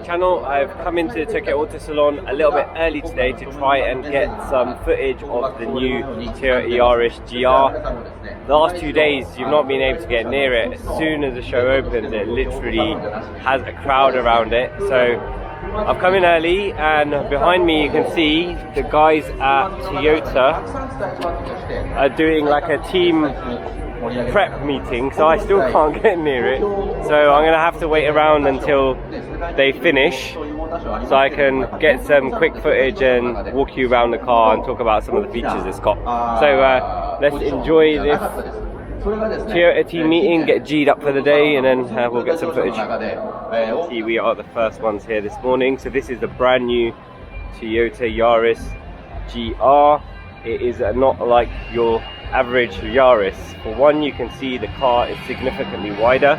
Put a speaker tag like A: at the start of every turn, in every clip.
A: channel. I've come into Tokyo Auto Salon a little bit early today to try and get some footage of the new GR Yaris GR. The last 2 days you've not been able to get near it. As soon as the show opens, it literally has a crowd around it. So I've come in early, and behind me you can see the guys at Toyota are doing like a team prep meeting, so I still can't get near it. So I'm gonna have to wait around until they finish so I can get some quick footage and walk you around the car and talk about some of the features it's got. So let's enjoy this Toyota team meeting, get G'd up for the day, and then we'll get some footage. See, we are the first ones here this morning. So this is the brand new Toyota Yaris GR. It is not like your average Yaris. For one, you can see the car is significantly wider,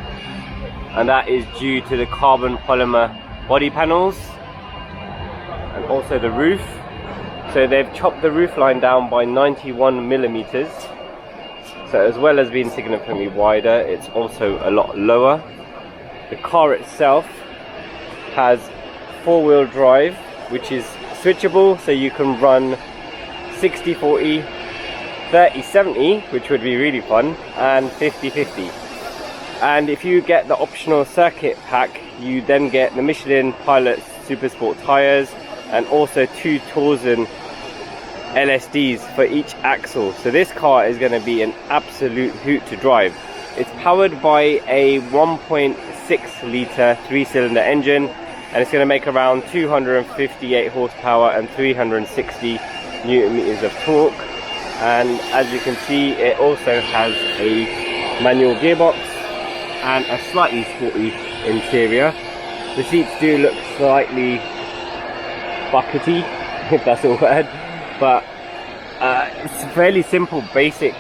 A: and that is due to the carbon polymer body panels and also the roof. So they've chopped the roof line down by 91 millimeters. So as well as being significantly wider, it's also a lot lower. The car itself has four-wheel drive, which is switchable, so you can run 60-40, 30-70, which would be really fun, and 50-50. And if you get the optional circuit pack, you then get the Michelin Pilot Super Sport tyres and also 2 Torsen LSDs for each axle. So this car is going to be an absolute hoot to drive. It's powered by a 1.6 litre 3-cylinder engine, and it's going to make around 258 horsepower and 360 Newton meters of torque. And as you can see, it also has a manual gearbox and a slightly sporty interior. The seats do look slightly buckety, if that's a word, but it's a fairly simple, basic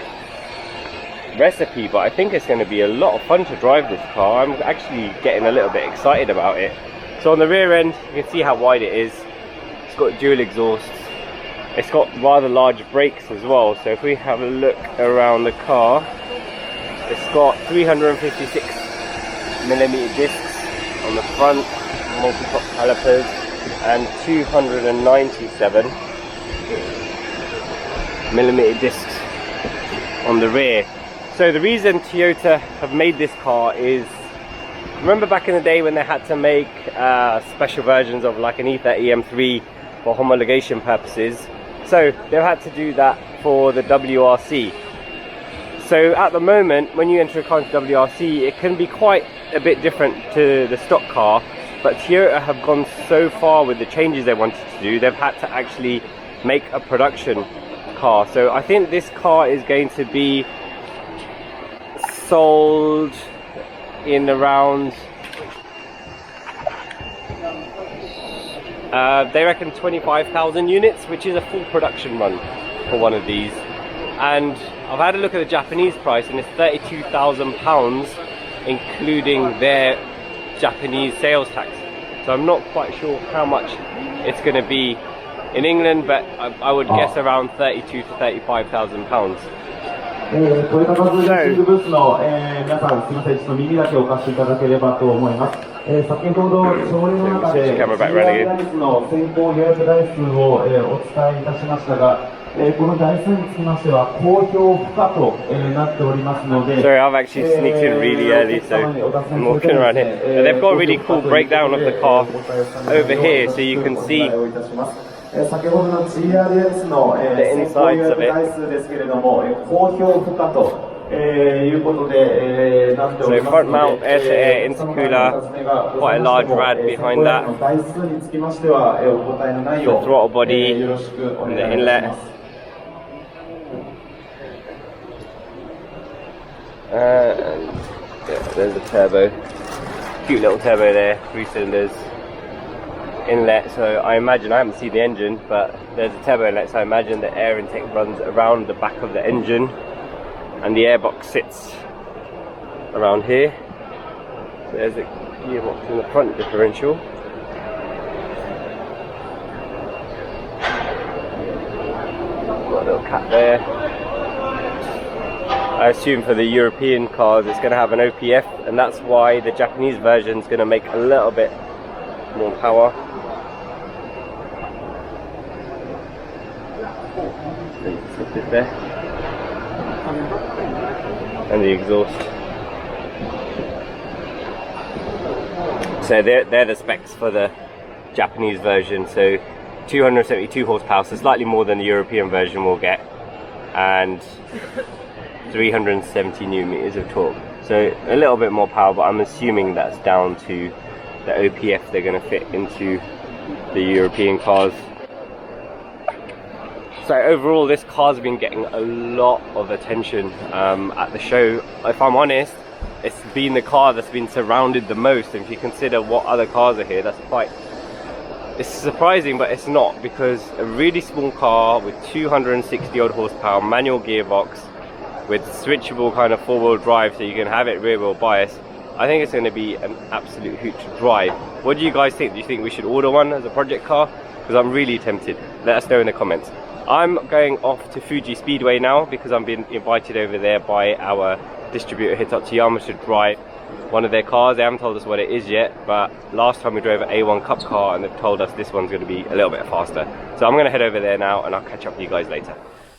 A: recipe, but I think it's going to be a lot of fun to drive this car. I'm actually getting a little bit excited about it. So on the rear end, you can see how wide it is. It's got dual exhausts. It's got rather large brakes as well. So if we have a look around the car, it's got 356 millimeter discs on the front, multi-top calipers, and 297 millimeter discs on the rear. So the reason Toyota have made this car is, remember back in the day when they had to make special versions of like an E30 M3 for homologation purposes? So they've had to do that for the WRC. So at the moment, when you enter a car into WRC, it can be quite a bit different to the stock car, but Toyota have gone so far with the changes they wanted to do, they've had to actually make a production car. So I think this car is going to be sold in around they reckon 25,000 units, which is a full production run for one of these. And I've had a look at the Japanese price, and it's £32,000 including their Japanese sales tax. So I'm not quite sure how much it's going to be in England, but I would guess around £32,000 to £35,000. So, switch the camera back round again. Sorry, I've actually sneaked in really early, so I'm walking around here. And they've got a really cool breakdown of the car over here, so you can see the insides of it. So front mount air-to-air intercooler, quite a large rad behind that. The throttle body and the inlet. And yeah, there's the turbo. Cute little turbo there, 3 cylinders. Inlet, so I imagine, I haven't seen the engine, but there's a turbo inlet, so I imagine the air intake runs around the back of the engine, and the airbox sits around here. So there's a gearbox in the front differential. Got a little cap there. I assume for the European cars it's going to have an OPF, and that's why the Japanese version is going to make a little bit more power. Put it there. And the exhaust. So they're the specs for the Japanese version. So 272 horsepower, so slightly more than the European version will get, and 370 newton meters of torque. So a little bit more power, but I'm assuming that's down to the OPF they're going to fit into the European cars. So overall, this car's been getting a lot of attention at the show. If I'm honest, it's been the car that's been surrounded the most. And if you consider what other cars are here, that's quite, it's surprising, but it's not, because a really small car with 260 odd horsepower, manual gearbox, with switchable kind of four-wheel drive, so you can have it rear-wheel bias. I think it's going to be an absolute hoot to drive. What do you guys think? Do you think we should order one as a project car? Because I'm really tempted. Let us know in the comments. I'm going off to Fuji Speedway now because I'm being invited over there by our distributor Hitachi to drive one of their cars. They haven't told us what it is yet, but last time we drove an A1 Cup car and they've told us this one's going to be a little bit faster. So I'm going to head over there now and I'll catch up with you guys later.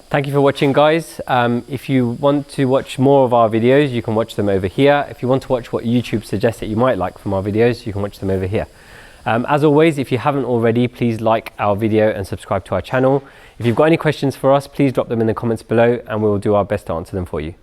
A: Thank you for watching, guys. If you want to watch more of our videos, you can watch them over here. If you want to watch what YouTube suggests that you might like from our videos, you can watch them over here. As always, if you haven't already, please like our video and subscribe to our channel. If you've got any questions for us, please drop them in the comments below and we will do our best to answer them for you.